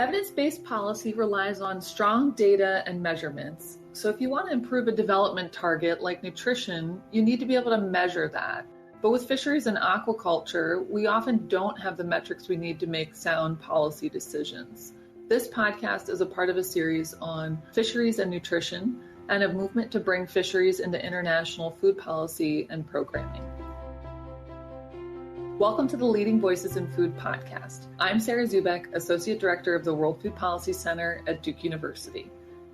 Evidence-based policy relies on strong data and measurements. So if you want to improve a development target like nutrition, you need to be able to measure that. But with fisheries and aquaculture, we often don't have the metrics we need to make sound policy decisions. This podcast is a part of a series on fisheries and nutrition and a movement to bring fisheries into international food policy and programming. Welcome to the Leading Voices in Food podcast. I'm Sarah Zubek, Associate Director of the World Food Policy Center at Duke University.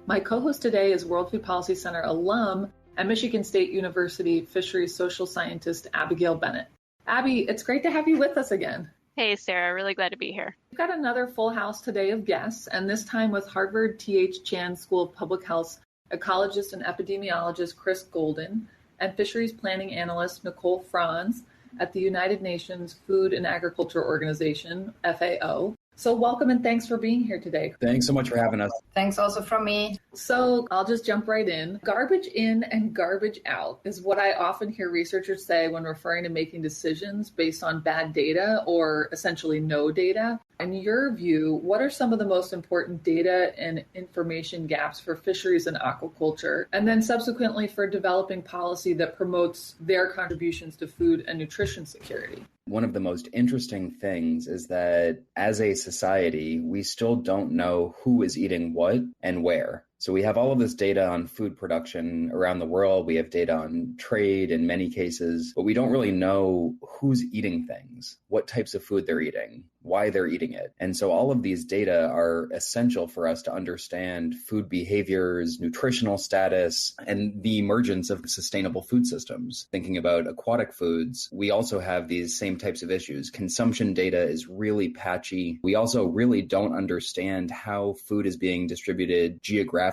My co-host today is World Food Policy Center alum and Michigan State University fisheries social scientist Abigail Bennett. Abby, it's great to have you with us again. Hey, Sarah, really glad to be here. We've got another full house today of guests, and this time with Harvard T.H. Chan School of Public Health ecologist and epidemiologist Chris Golden and fisheries planning analyst Nicole Franz at the United Nations Food and Agriculture Organization, FAO. So welcome and thanks for being here today. Thanks so much for having us. Thanks also from me. So I'll just jump right in. Garbage in and garbage out is what I often hear researchers say when referring to making decisions based on bad data or essentially no data. In your view, what are some of the most important data and information gaps for fisheries and aquaculture, and then subsequently for developing policy that promotes their contributions to food and nutrition security? One of the most interesting things is that as a society, we still don't know who is eating what and where. So we have all of this data on food production around the world. We have data on trade in many cases, but we don't really know who's eating things, what types of food they're eating, why they're eating it. And so all of these data are essential for us to understand food behaviors, nutritional status, and the emergence of sustainable food systems. Thinking about aquatic foods, we also have these same types of issues. Consumption data is really patchy. We also really don't understand how food is being distributed geographically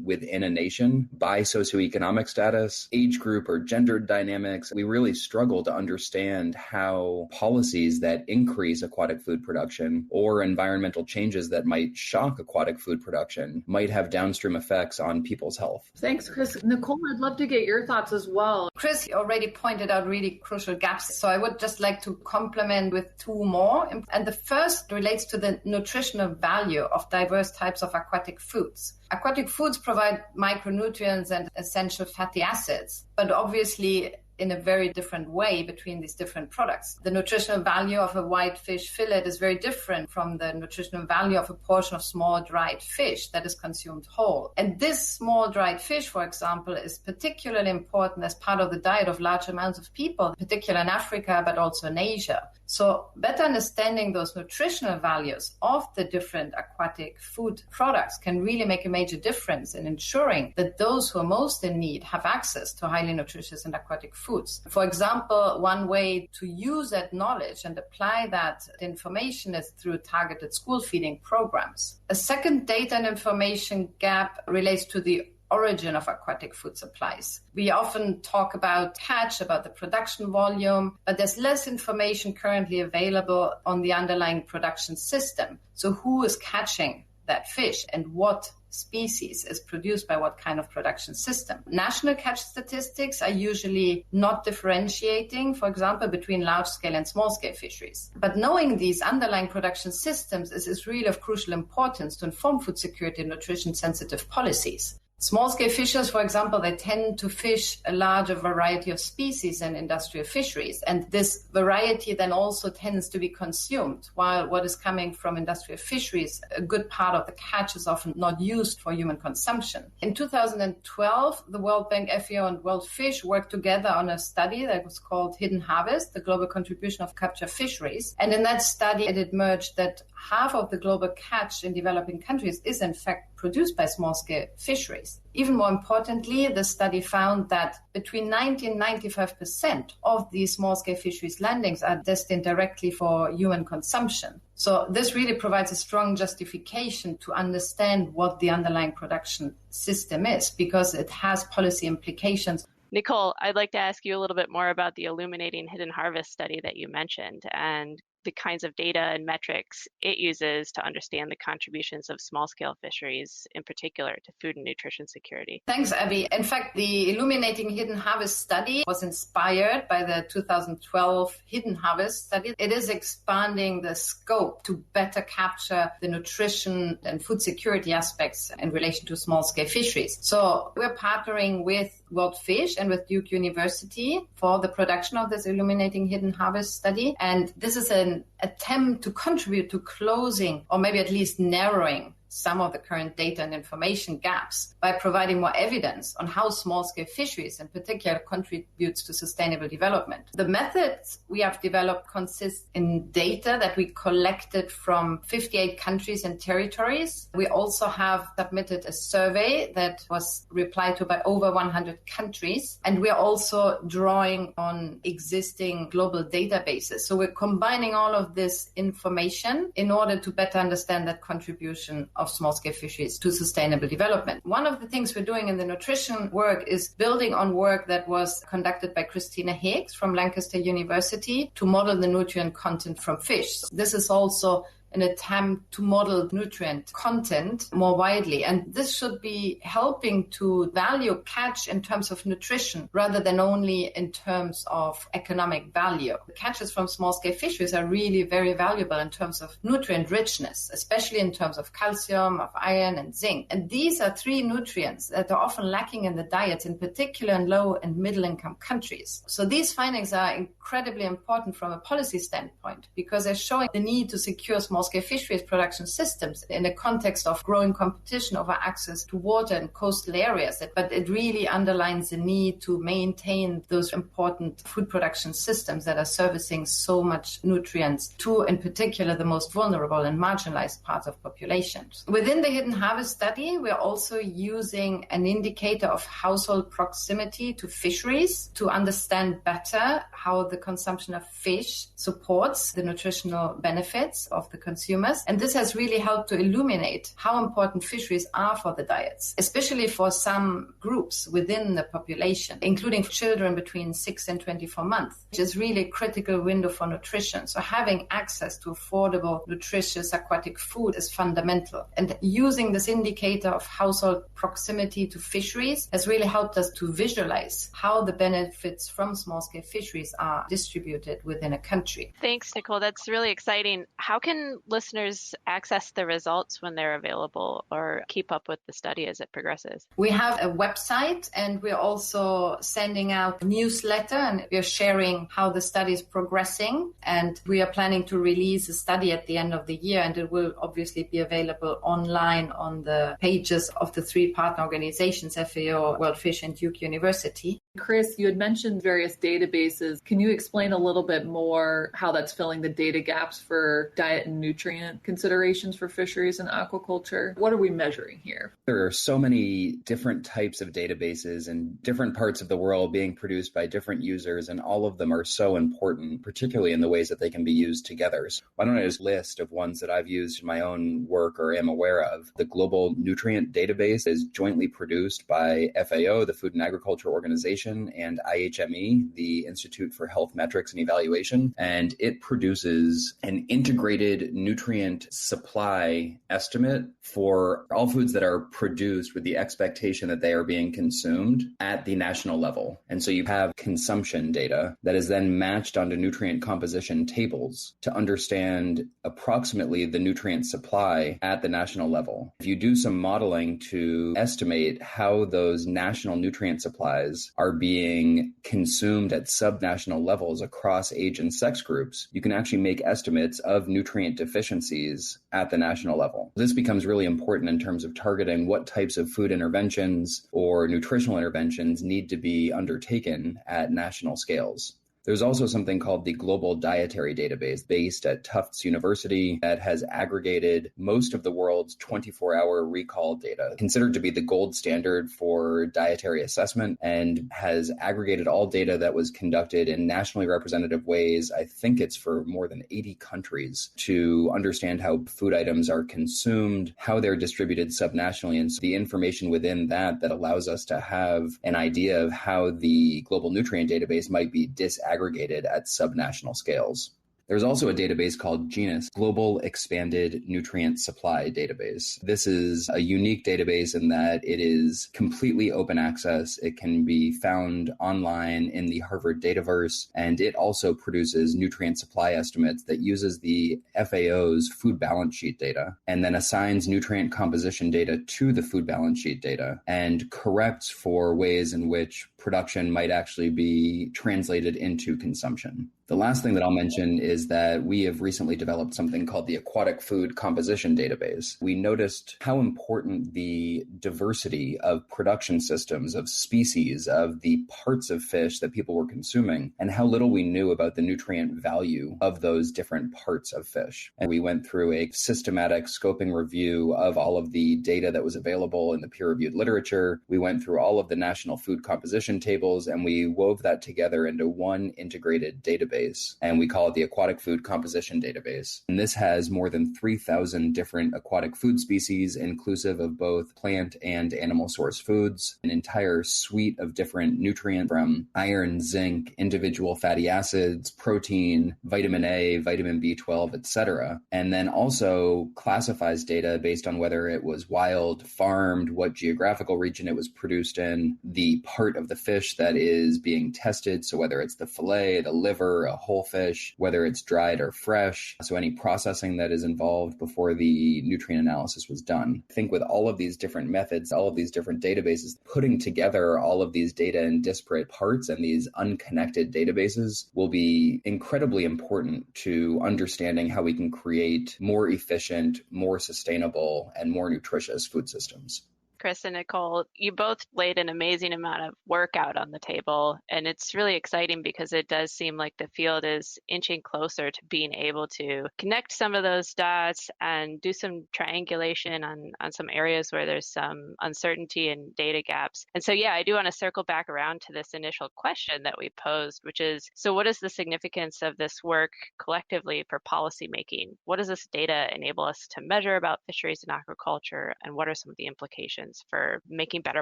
within a nation by socioeconomic status, age group, or gender dynamics. We really struggle to understand how policies that increase aquatic food production or environmental changes that might shock aquatic food production might have downstream effects on people's health. Thanks, Chris. Nicole, I'd love to get your thoughts as well. Chris already pointed out really crucial gaps, so I would just like to complement with two more. And the first relates to the nutritional value of diverse types of aquatic foods. Aquatic foods provide micronutrients and essential fatty acids, but obviously in a very different way between these different products. The nutritional value of a white fish fillet is very different from the nutritional value of a portion of small dried fish that is consumed whole. And this small dried fish, for example, is particularly important as part of the diet of large amounts of people, particularly in Africa, but also in Asia. So better understanding those nutritional values of the different aquatic food products can really make a major difference in ensuring that those who are most in need have access to highly nutritious and aquatic foods. For example, one way to use that knowledge and apply that information is through targeted school feeding programs. A second data and information gap relates to the origin of aquatic food supplies. We often talk about catch, about the production volume, but there's less information currently available on the underlying production system. So who is catching that fish and what species is produced by what kind of production system? National catch statistics are usually not differentiating, for example, between large-scale and small-scale fisheries. But knowing these underlying production systems is really of crucial importance to inform food security and nutrition-sensitive policies. Small-scale fishers, for example, they tend to fish a larger variety of species in industrial fisheries, and this variety then also tends to be consumed, while what is coming from industrial fisheries, a good part of the catch is often not used for human consumption. In 2012, the World Bank, FAO, and World Fish worked together on a study that was called Hidden Harvest, the global contribution of capture fisheries. And in that study, it emerged that half of the global catch in developing countries is in fact produced by small-scale fisheries. Even more importantly, the study found that between 90 and 95% of these small-scale fisheries landings are destined directly for human consumption. So this really provides a strong justification to understand what the underlying production system is, because it has policy implications. Nicole, I'd like to ask you a little bit more about the Illuminating Hidden Harvest study that you mentioned. And the kinds of data and metrics it uses to understand the contributions of small-scale fisheries, in particular to food and nutrition security. Thanks, Abby. In fact, the Illuminating Hidden Harvest study was inspired by the 2012 Hidden Harvest study. It is expanding the scope to better capture the nutrition and food security aspects in relation to small-scale fisheries. So we're partnering with World Fish and with Duke University for the production of this Illuminating Hidden Harvest study. And this is an attempt to contribute to closing, or maybe at least narrowing, some of the current data and information gaps by providing more evidence on how small-scale fisheries in particular contributes to sustainable development. The methods we have developed consist in data that we collected from 58 countries and territories. We also have submitted a survey that was replied to by over 100 countries. And we are also drawing on existing global databases. So we're combining all of this information in order to better understand that contribution of small-scale fisheries to sustainable development. One of the things we're doing in the nutrition work is building on work that was conducted by Christina Higgs from Lancaster University to model the nutrient content from fish. This is also an attempt to model nutrient content more widely. And this should be helping to value catch in terms of nutrition rather than only in terms of economic value. The catches from small-scale fisheries are really very valuable in terms of nutrient richness, especially in terms of calcium, of iron, and zinc. And these are three nutrients that are often lacking in the diets, in particular in low and middle-income countries. So these findings are incredibly important from a policy standpoint because they're showing the need to secure small-scale fisheries production systems in a context of growing competition over access to water and coastal areas. But it really underlines the need to maintain those important food production systems that are servicing so much nutrients to, in particular, the most vulnerable and marginalized parts of populations. Within the Hidden Harvest study, we're also using an indicator of household proximity to fisheries to understand better how the consumption of fish supports the nutritional benefits of the consumers. And this has really helped to illuminate how important fisheries are for the diets, especially for some groups within the population, including children between 6 and 24 months, which is really a critical window for nutrition. So having access to affordable, nutritious aquatic food is fundamental. And using this indicator of household proximity to fisheries has really helped us to visualize how the benefits from small-scale fisheries are distributed within a country. Thanks, Nicole. That's really exciting. How can listeners access the results when they're available or keep up with the study as it progresses? We have a website and we're also sending out a newsletter and we're sharing how the study is progressing. And we are planning to release a study at the end of the year, and it will obviously be available online on the pages of the three partner organizations, FAO, World Fish, and Duke University. Chris, you had mentioned various databases. Can you explain a little bit more how that's filling the data gaps for diet and nutrient considerations for fisheries and aquaculture? What are we measuring here? There are so many different types of databases in different parts of the world being produced by different users, and all of them are so important, particularly in the ways that they can be used together. So why don't I just list of ones that I've used in my own work or am aware of. The Global Nutrient Database is jointly produced by FAO, the Food and Agriculture Organization, and IHME, the Institute for Health Metrics and Evaluation, and it produces an integrated nutrient supply estimate for all foods that are produced with the expectation that they are being consumed at the national level. And so you have consumption data that is then matched onto nutrient composition tables to understand approximately the nutrient supply at the national level. If you do some modeling to estimate how those national nutrient supplies are being consumed at subnational levels across age and sex groups, you can actually make estimates of nutrient deficiencies at the national level. This becomes really important in terms of targeting what types of food interventions or nutritional interventions need to be undertaken at national scales. There's also something called the Global Dietary Database based at Tufts University that has aggregated most of the world's 24-hour recall data, considered to be the gold standard for dietary assessment, and has aggregated all data that was conducted in nationally representative ways. I think it's for more than 80 countries to understand how food items are consumed, how they're distributed subnationally, and so the information within that allows us to have an idea of how the Global Nutrient Database might be disaggregated at subnational scales. There's also a database called GENUS, Global Expanded Nutrient Supply Database. This is a unique database in that it is completely open access. It can be found online in the Harvard Dataverse, and it also produces nutrient supply estimates that uses the FAO's food balance sheet data and then assigns nutrient composition data to the food balance sheet data and corrects for ways in which production might actually be translated into consumption. The last thing that I'll mention is that we have recently developed something called the Aquatic Food Composition Database. We noticed how important the diversity of production systems, of species, of the parts of fish that people were consuming, and how little we knew about the nutrient value of those different parts of fish. And we went through a systematic scoping review of all of the data that was available in the peer-reviewed literature. We went through all of the national food composition tables, and we wove that together into one integrated database. And we call it the Aquatic Food Composition Database. And this has more than 3,000 different aquatic food species, inclusive of both plant and animal source foods, an entire suite of different nutrients from iron, zinc, individual fatty acids, protein, vitamin A, vitamin B12, etc. And then also classifies data based on whether it was wild, farmed, what geographical region it was produced in, the part of the fish that is being tested. So whether it's the fillet, the liver, a whole fish, whether it's dried or fresh. So any processing that is involved before the nutrient analysis was done. I think with all of these different methods, all of these different databases, putting together all of these data in disparate parts and these unconnected databases will be incredibly important to understanding how we can create more efficient, more sustainable, and more nutritious food systems. Chris and Nicole, you both laid an amazing amount of work out on the table, and it's really exciting because it does seem like the field is inching closer to being able to connect some of those dots and do some triangulation on some areas where there's some uncertainty and data gaps. And so, yeah, I do want to circle back around to this initial question that we posed, which is, so what is the significance of this work collectively for policymaking? What does this data enable us to measure about fisheries and aquaculture, and what are some of the implications for making better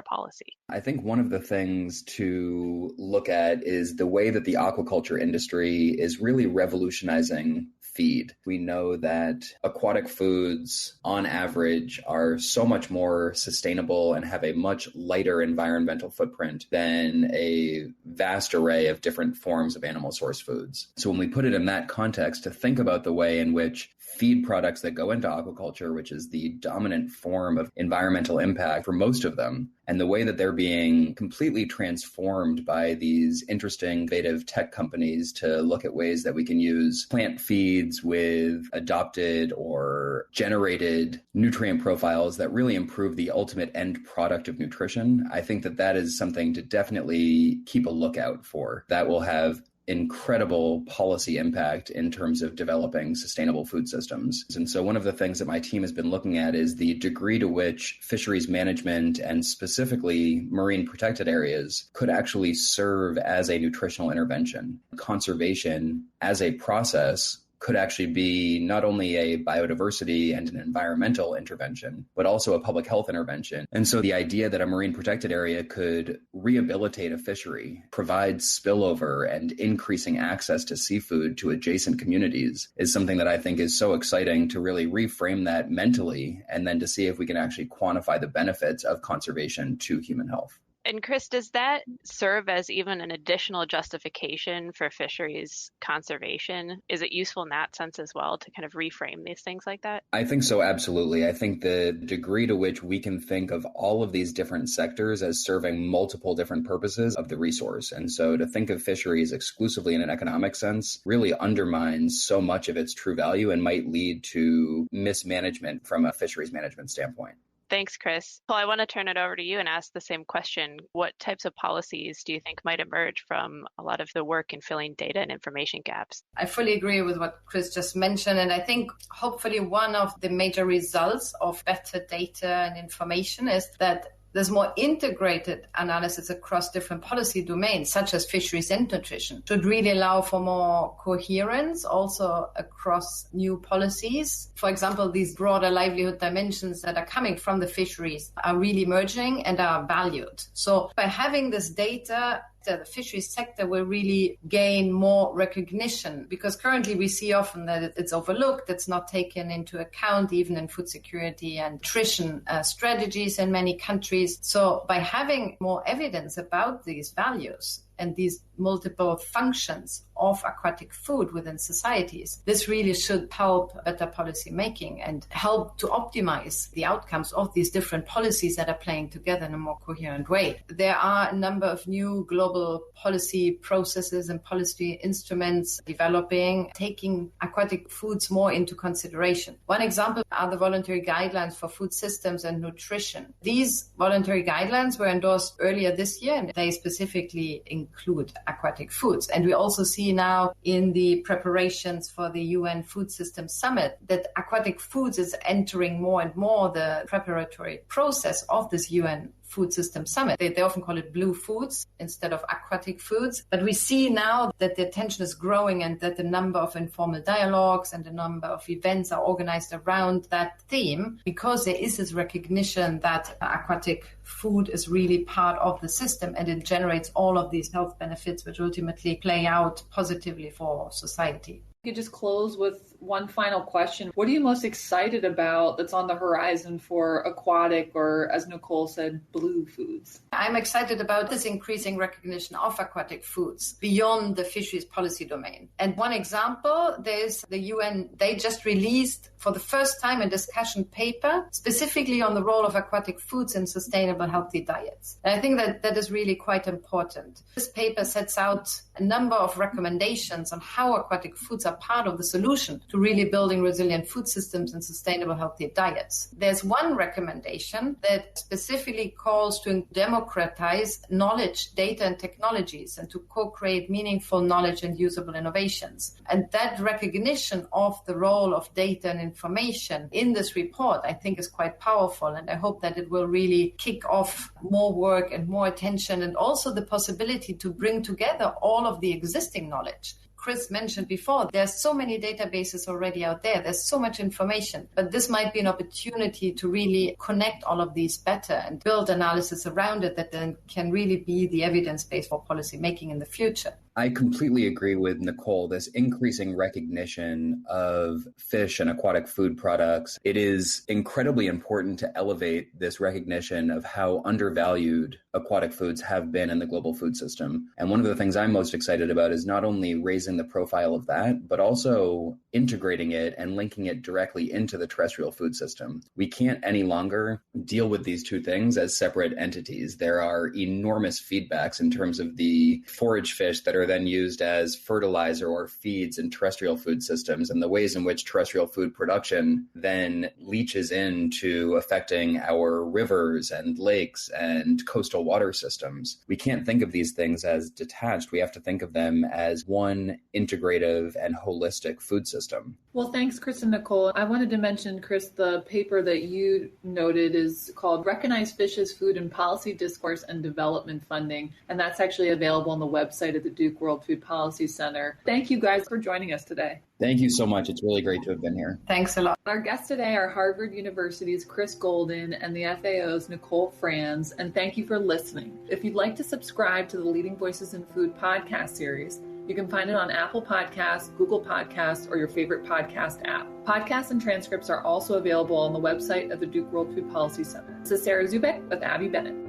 policy? I think one of the things to look at is the way that the aquaculture industry is really revolutionizing feed. We know that aquatic foods, on average, are so much more sustainable and have a much lighter environmental footprint than a vast array of different forms of animal source foods. So when we put it in that context, to think about the way in which feed products that go into aquaculture, which is the dominant form of environmental impact for most of them, and the way that they're being completely transformed by these interesting, innovative tech companies to look at ways that we can use plant feeds with adopted or generated nutrient profiles that really improve the ultimate end product of nutrition. I think that that is something to definitely keep a lookout for. That will have incredible policy impact in terms of developing sustainable food systems. And so one of the things that my team has been looking at is the degree to which fisheries management and specifically marine protected areas could actually serve as a nutritional intervention. Conservation as a process could actually be not only a biodiversity and an environmental intervention, but also a public health intervention. And so the idea that a marine protected area could rehabilitate a fishery, provide spillover and increasing access to seafood to adjacent communities is something that I think is so exciting to really reframe that mentally and then to see if we can actually quantify the benefits of conservation to human health. And Chris, does that serve as even an additional justification for fisheries conservation? Is it useful in that sense as well to kind of reframe these things like that? I think so, absolutely. I think the degree to which we can think of all of these different sectors as serving multiple different purposes of the resource. And so to think of fisheries exclusively in an economic sense really undermines so much of its true value and might lead to mismanagement from a fisheries management standpoint. Thanks, Chris. Well, I want to turn it over to you and ask the same question. What types of policies do you think might emerge from a lot of the work in filling data and information gaps? I fully agree with what Chris just mentioned. And I think hopefully one of the major results of better data and information is that there's more integrated analysis across different policy domains, such as fisheries and nutrition, should really allow for more coherence also across new policies. For example, these broader livelihood dimensions that are coming from the fisheries are really emerging and are valued. So by having this data sector, the fisheries sector, will really gain more recognition, because currently we see often that it's overlooked, it's not taken into account even in food security and nutrition strategies in many countries. So by having more evidence about these values and these multiple functions of aquatic food within societies, this really should help better policy making and help to optimize the outcomes of these different policies that are playing together in a more coherent way. There are a number of new global policy processes and policy instruments developing, taking aquatic foods more into consideration. One example are the voluntary guidelines for food systems and nutrition. These voluntary guidelines were endorsed earlier this year, and they specifically include aquatic foods. And we also see now in the preparations for the UN Food Systems Summit that aquatic foods is entering more and more the preparatory process of this UN Food Systems Summit. They often call it blue foods instead of aquatic foods. But we see now that the attention is growing and that the number of informal dialogues and the number of events are organized around that theme, because there is this recognition that aquatic food is really part of the system and it generates all of these health benefits which ultimately play out positively for society. You could just close with one final question. What are you most excited about that's on the horizon for aquatic, or as Nicole said, blue foods? I'm excited about this increasing recognition of aquatic foods beyond the fisheries policy domain. And one example, there's the UN, they just released for the first time a discussion paper specifically on the role of aquatic foods in sustainable healthy diets. And I think that is really quite important. This paper sets out a number of recommendations on how aquatic foods are part of the solution to really building resilient food systems and sustainable healthy diets. There's one recommendation that specifically calls to democratize knowledge, data, and technologies, and to co-create meaningful knowledge and usable innovations. And that recognition of the role of data and information in this report, I think, is quite powerful. And I hope that it will really kick off more work and more attention, and also the possibility to bring together all of the existing knowledge. Chris mentioned before, there's so many databases already out there. There's so much information, but this might be an opportunity to really connect all of these better and build analysis around it that then can really be the evidence base for policy making in the future. I completely agree with Nicole. This increasing recognition of fish and aquatic food products, it is incredibly important to elevate this recognition of how undervalued aquatic foods have been in the global food system. And one of the things I'm most excited about is not only raising the profile of that, but also integrating it and linking it directly into the terrestrial food system. We can't any longer deal with these two things as separate entities. There are enormous feedbacks in terms of the forage fish that are then used as fertilizer or feeds in terrestrial food systems, and the ways in which terrestrial food production then leaches into affecting our rivers and lakes and coastal water systems. We can't think of these things as detached. We have to think of them as one integrative and holistic food system. Well, thanks, Chris and Nicole. I wanted to mention, Chris, the paper that you noted is called Recognize Fish as Food in Policy, Discourse, and Development Funding, and that's actually available on the website of the Duke World Food Policy Center. Thank you guys for joining us today. Thank you so much. It's really great to have been here. Thanks a lot. Our guests today are Harvard University's Chris Golden and the FAO's Nicole Franz, and thank you for listening. If you'd like to subscribe to the Leading Voices in Food podcast series, you can find it on Apple Podcasts, Google Podcasts, or your favorite podcast app. Podcasts and transcripts are also available on the website of the Duke World Food Policy Center. This is Sarah Zubek with Abby Bennett.